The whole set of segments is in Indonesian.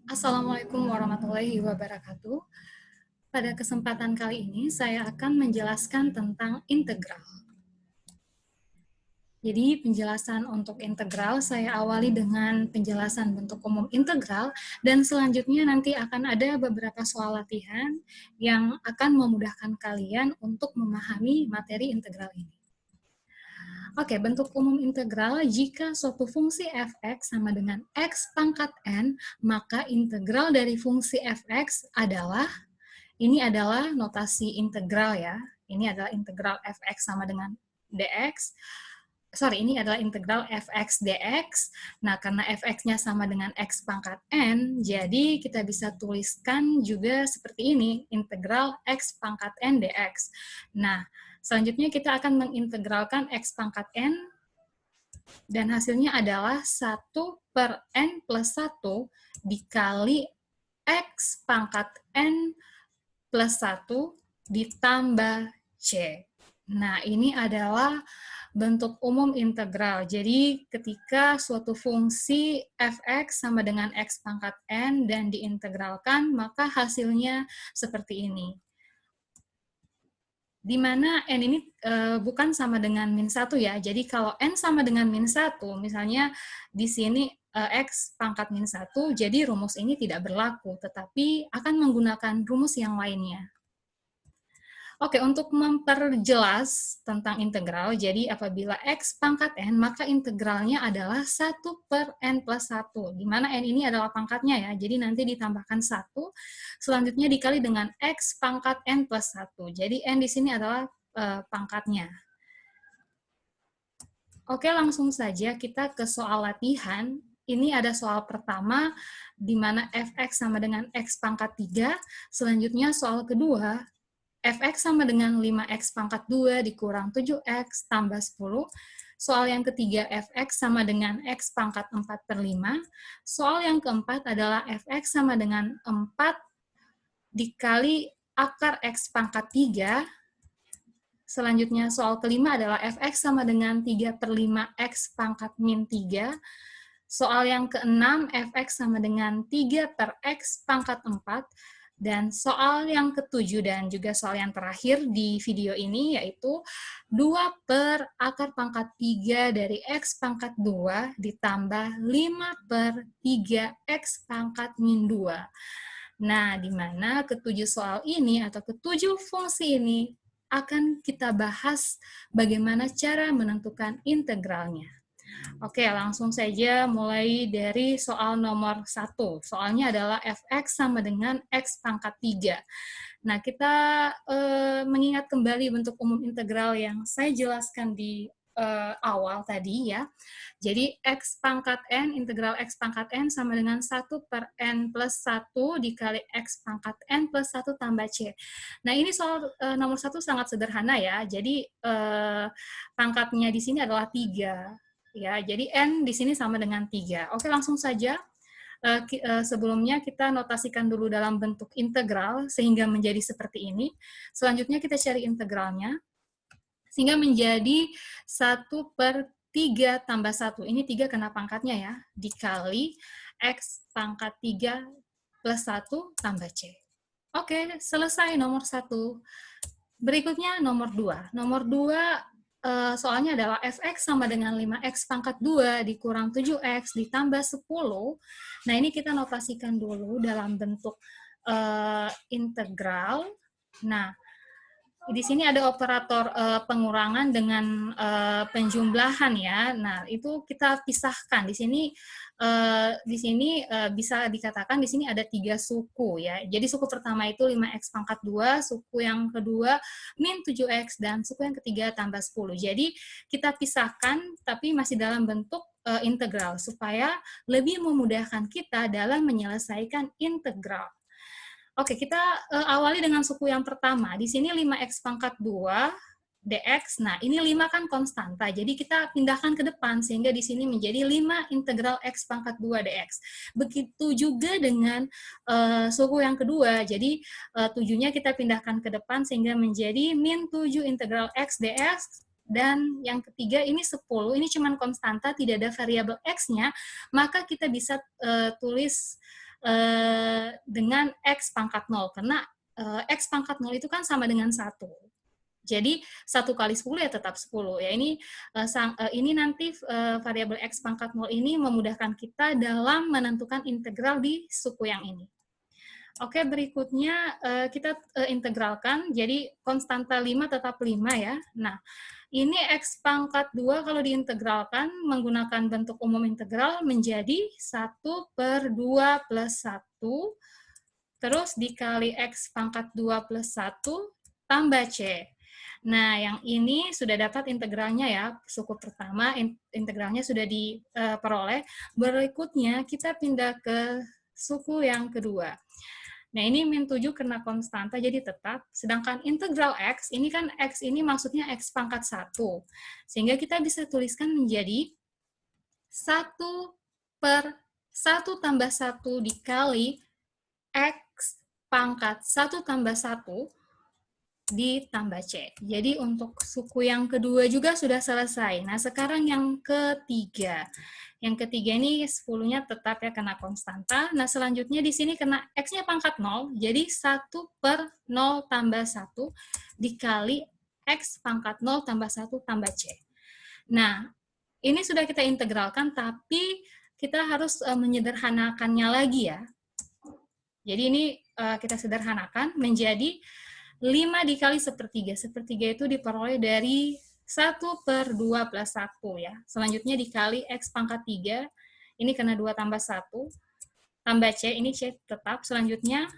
Assalamualaikum warahmatullahi wabarakatuh. Pada kesempatan kali ini, saya akan menjelaskan tentang integral. Jadi, penjelasan untuk integral saya awali dengan penjelasan bentuk umum integral, dan selanjutnya nanti akan ada beberapa soal latihan yang akan memudahkan kalian untuk memahami materi integral ini. Oke, bentuk umum integral, jika suatu fungsi f(x) sama dengan x pangkat n, maka integral dari fungsi f(x) adalah, ini adalah notasi integral ya, ini adalah integral f(x) sama dengan dx, ini adalah integral f(x) dx, nah karena f(x)-nya sama dengan x pangkat n, jadi kita bisa tuliskan juga seperti ini, integral x pangkat n dx. Nah, selanjutnya kita akan mengintegralkan x pangkat n, dan hasilnya adalah 1 per n plus 1 dikali x pangkat n plus 1 ditambah c. Nah, ini adalah bentuk umum integral. Jadi, ketika suatu fungsi f(x) sama dengan x pangkat n dan diintegralkan, maka hasilnya seperti ini. Di mana n ini bukan sama dengan min 1 ya. Jadi kalau n sama dengan min 1, misalnya di sini x pangkat min 1, jadi rumus ini tidak berlaku, tetapi akan menggunakan rumus yang lainnya. Oke, untuk memperjelas tentang integral, jadi apabila x pangkat n, maka integralnya adalah 1 per n plus 1, di mana n ini adalah pangkatnya ya, jadi nanti ditambahkan 1, selanjutnya dikali dengan x pangkat n plus 1, jadi n di sini adalah pangkatnya. Oke, langsung saja kita ke soal latihan. Ini ada soal pertama, di mana f(x) sama dengan x pangkat 3, selanjutnya soal kedua, f(x) sama dengan 5x pangkat 2 dikurang 7x tambah 10. Soal yang ketiga, f(x) sama dengan x pangkat 4 per 5. Soal yang keempat adalah f(x) sama dengan 4 dikali akar x pangkat 3. Selanjutnya, soal kelima adalah f(x) sama dengan 3 per 5x pangkat min 3. Soal yang keenam, f(x) sama dengan 3 per x pangkat 4. Dan soal yang ketujuh dan juga soal yang terakhir di video ini yaitu 2 per akar pangkat 3 dari x pangkat 2 ditambah 5 per 3x pangkat min 2. Nah, di mana ketujuh soal ini atau ketujuh fungsi ini akan kita bahas bagaimana cara menentukan integralnya. Oke, langsung saja mulai dari soal nomor 1. Soalnya adalah f(x) sama dengan x pangkat 3. Nah, kita mengingat kembali bentuk umum integral yang saya jelaskan di awal tadi ya. Jadi, x pangkat n, integral x pangkat n sama dengan 1 per n plus 1 dikali x pangkat n plus 1 tambah c. Nah, ini soal nomor 1 sangat sederhana ya. Jadi, pangkatnya di sini adalah 3. Ya, jadi n di sini sama dengan 3. Oke, langsung saja. Sebelumnya kita notasikan dulu dalam bentuk integral sehingga menjadi seperti ini. Selanjutnya kita cari integralnya sehingga menjadi 1 per 3 tambah 1. Ini 3 kena pangkatnya ya, dikali x pangkat 3 plus 1 tambah c. Oke, selesai nomor 1. Berikutnya nomor 2. Nomor 2 soalnya adalah f(x) sama dengan 5x pangkat 2 dikurang 7x ditambah 10. Nah, ini kita notasikan dulu dalam bentuk integral. Nah, di sini ada operator pengurangan dengan penjumlahan ya. Nah, itu kita pisahkan. Di sini bisa dikatakan di sini ada 3 suku ya. Jadi suku pertama itu 5x pangkat 2, suku yang kedua min 7x, dan suku yang ketiga tambah 10. Jadi kita pisahkan tapi masih dalam bentuk integral supaya lebih memudahkan kita dalam menyelesaikan integral. Oke, kita awali dengan suku yang pertama. Di sini 5x pangkat 2 dx. Nah, ini 5 kan konstanta, jadi kita pindahkan ke depan sehingga di sini menjadi 5 integral x pangkat 2 dx. Begitu juga dengan suku yang kedua, jadi 7-nya kita pindahkan ke depan sehingga menjadi min 7 integral x dx. Dan yang ketiga ini 10, ini cuma konstanta, tidak ada variabel x-nya, maka kita bisa tulis dengan X pangkat 0, karena X pangkat 0 itu kan sama dengan 1. Jadi 1 kali 10 ya tetap 10. Ya, ini nanti variabel X pangkat 0 ini memudahkan kita dalam menentukan integral di suku yang ini. Oke, berikutnya kita integralkan, jadi konstanta 5 tetap 5 ya. Nah, ini X pangkat 2 kalau diintegralkan menggunakan bentuk umum integral menjadi 1/2 plus 1, terus dikali X pangkat 2 plus 1 tambah C. Nah, yang ini sudah dapat integralnya ya, suku pertama, integralnya sudah diperoleh. Berikutnya kita pindah ke suku yang kedua. Nah, ini min 7 kena konstanta, jadi tetap. Sedangkan integral X, ini kan X ini maksudnya X pangkat 1. Sehingga kita bisa tuliskan menjadi 1/1 tambah 1 dikali X pangkat 1 tambah 1 ditambah C. Jadi untuk suku yang kedua juga sudah selesai. Nah, sekarang yang ketiga. Yang ketiga ini 10-nya tetap ya kena konstanta. Nah, selanjutnya di sini kena X-nya pangkat 0, jadi 1/0 tambah 1 dikali X pangkat 0 tambah 1 tambah C. Nah, ini sudah kita integralkan, tapi kita harus menyederhanakannya lagi ya. Jadi ini kita sederhanakan menjadi 5 dikali sepertiga. Sepertiga itu diperoleh dari 1/2 plus 1 ya. Selanjutnya dikali X pangkat 3, ini kena 2 tambah 1, tambah C, ini C tetap. Selanjutnya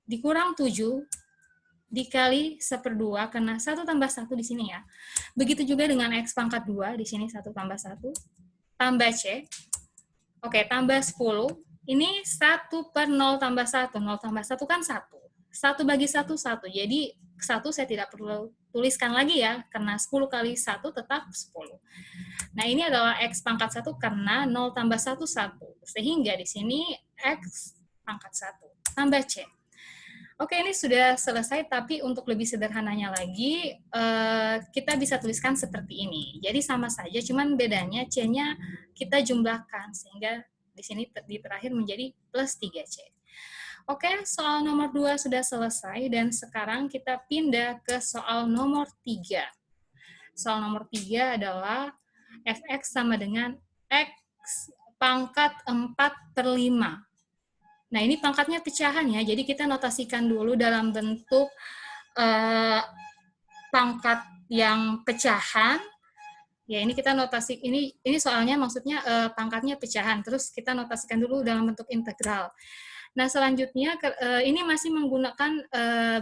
dikurang 7, dikali 1/2, kena 1 tambah 1 di sini ya. Begitu juga dengan X pangkat 2, di sini 1 tambah 1, tambah C. Oke, tambah 10, ini 1/0 tambah 1, 0 tambah 1 kan 1. 1 bagi 1, 1. Jadi 1 saya tidak perlu tuliskan lagi ya, karena 10 kali 1 tetap 10. Nah, ini adalah X pangkat 1 karena 0 tambah 1, 1. Sehingga di sini X pangkat 1 tambah C. Oke, ini sudah selesai, tapi untuk lebih sederhananya lagi, kita bisa tuliskan seperti ini. Jadi sama saja, cuman bedanya C-nya kita jumlahkan, sehingga di sini di terakhir menjadi plus 3C. Oke, soal nomor 2 sudah selesai, dan sekarang kita pindah ke soal nomor 3. Soal nomor 3 adalah fx sama dengan x pangkat 4/5. Nah, ini pangkatnya pecahan ya, jadi kita notasikan dulu dalam bentuk pangkat yang pecahan. Ya, ini kita notasi, ini soalnya maksudnya pangkatnya pecahan, terus kita notasikan dulu dalam bentuk integral. Nah, selanjutnya ini masih menggunakan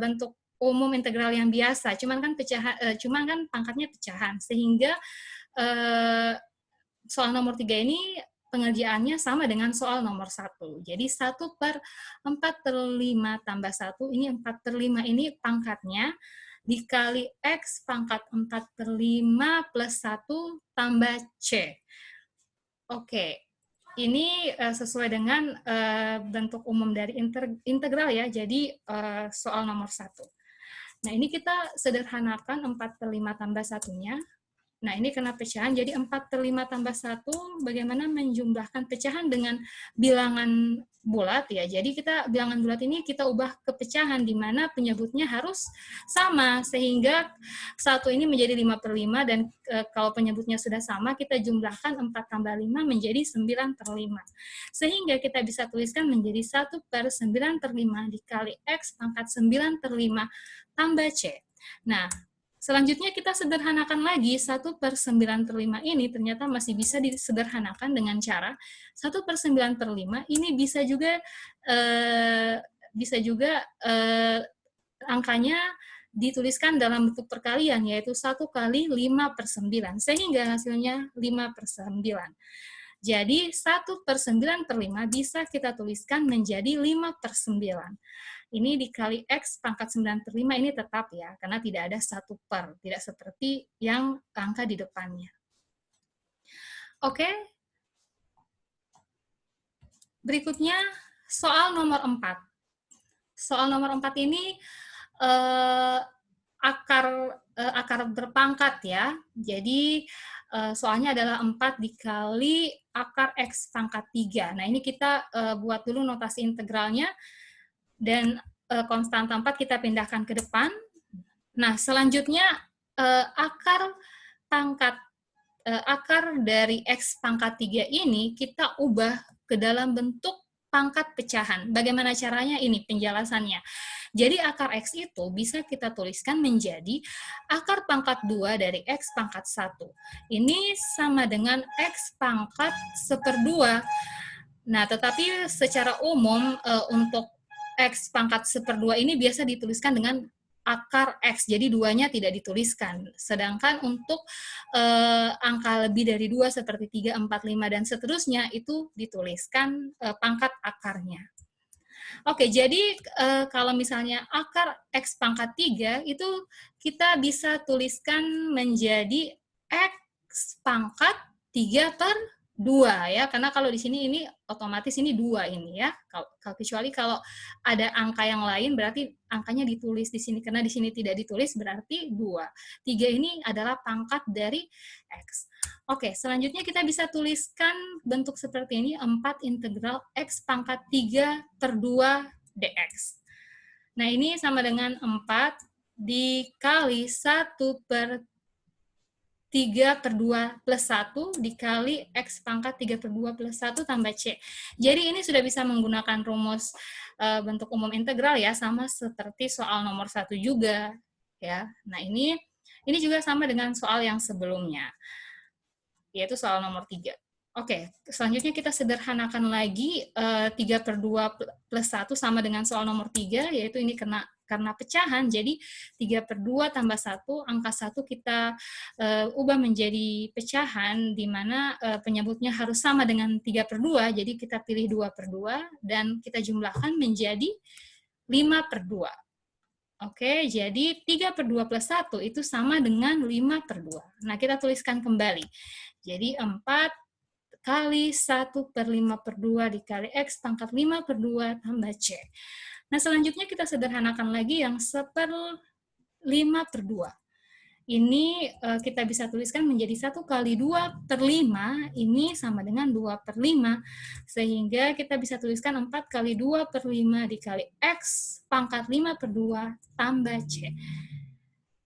bentuk umum integral yang biasa, cuman kan pangkatnya pecahan, sehingga soal nomor 3 ini pengerjaannya sama dengan soal nomor 1. Jadi 1/4/5 tambah 1, ini 4/5 ini pangkatnya, dikali X pangkat 4/5 plus 1 tambah C. Oke. Ini sesuai dengan bentuk umum dari integral ya, jadi soal nomor 1. Nah, ini kita sederhanakan 4/5 tambah 1-nya. Nah, ini kena pecahan, jadi 4/5 tambah 1, bagaimana menjumlahkan pecahan dengan bilangan bulat ya. Jadi kita bilangan bulat ini kita ubah ke pecahan, di mana penyebutnya harus sama, sehingga 1 ini menjadi 5/5, dan kalau penyebutnya sudah sama, kita jumlahkan 4 tambah 5 menjadi 9/5. Sehingga kita bisa tuliskan menjadi 1/9/5 dikali X pangkat 9/5 tambah C. Nah, selanjutnya kita sederhanakan lagi, 1/9/5 ini ternyata masih bisa disederhanakan dengan cara 1/9/5 ini bisa juga angkanya dituliskan dalam bentuk perkalian, yaitu 1 kali 5/9, sehingga hasilnya 5/9. Jadi 1/9/5 bisa kita tuliskan menjadi 5/9. Ini dikali X pangkat 9/5 ini tetap ya, karena tidak ada 1/, tidak seperti yang angka di depannya. Oke. Berikutnya, soal nomor 4. Soal nomor 4 ini akar berpangkat ya. Jadi soalnya adalah 4 dikali akar X pangkat 3. Nah, ini kita buat dulu notasi integralnya, dan konstanta 4 kita pindahkan ke depan. Nah, selanjutnya akar dari X pangkat 3 ini kita ubah ke dalam bentuk pangkat pecahan. Bagaimana caranya? Ini penjelasannya. Jadi akar X itu bisa kita tuliskan menjadi akar pangkat 2 dari X pangkat 1. Ini sama dengan X pangkat 1/2. Nah, tetapi secara umum untuk X pangkat 1/2 ini biasa dituliskan dengan akar X, jadi duanya tidak dituliskan. Sedangkan untuk angka lebih dari 2 seperti 3, 4, 5, dan seterusnya itu dituliskan pangkat akarnya. Oke, jadi kalau misalnya akar X pangkat 3 itu kita bisa tuliskan menjadi X pangkat 3/2 ya, karena kalau di sini ini otomatis ini 2 ini ya. Kecuali kalau ada angka yang lain berarti angkanya ditulis di sini, karena di sini tidak ditulis berarti 2. 3 ini adalah pangkat dari X. Oke, selanjutnya kita bisa tuliskan bentuk seperti ini, 4 integral X pangkat 3/2 dx. Nah, ini sama dengan 4 dikali 1/3/2 plus 1 dikali X pangkat 3/2 plus 1 tambah C. Jadi ini sudah bisa menggunakan rumus bentuk umum integral ya, sama seperti soal nomor 1 juga ya. Nah, ini juga sama dengan soal yang sebelumnya, yaitu soal nomor 3. Oke, selanjutnya kita sederhanakan lagi, 3/2 plus 1 sama dengan soal nomor 3, yaitu ini karena pecahan, jadi 3/2 tambah 1, angka 1 kita ubah menjadi pecahan, di mana penyebutnya harus sama dengan 3/2, jadi kita pilih 2/2, dan kita jumlahkan menjadi 5/2. Oke, jadi 3/2 plus 1 itu sama dengan 5/2. Nah, kita tuliskan kembali. Jadi 4 kali 1/5/2 dikali X pangkat 5/2 tambah C. Nah, selanjutnya kita sederhanakan lagi yang 1/5/2. Ini kita bisa tuliskan menjadi 1 kali 2/5, ini sama dengan 2/5, sehingga kita bisa tuliskan 4 kali 2/5 dikali X pangkat 5/2 tambah C.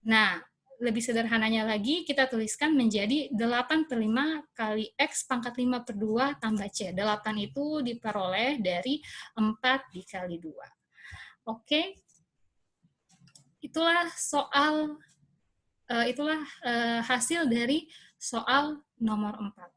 Nah, lebih sederhananya lagi, kita tuliskan menjadi 8/5 kali X pangkat 5/2 tambah C. 8 itu diperoleh dari 4 dikali 2. Oke, itulah hasil dari soal nomor 4.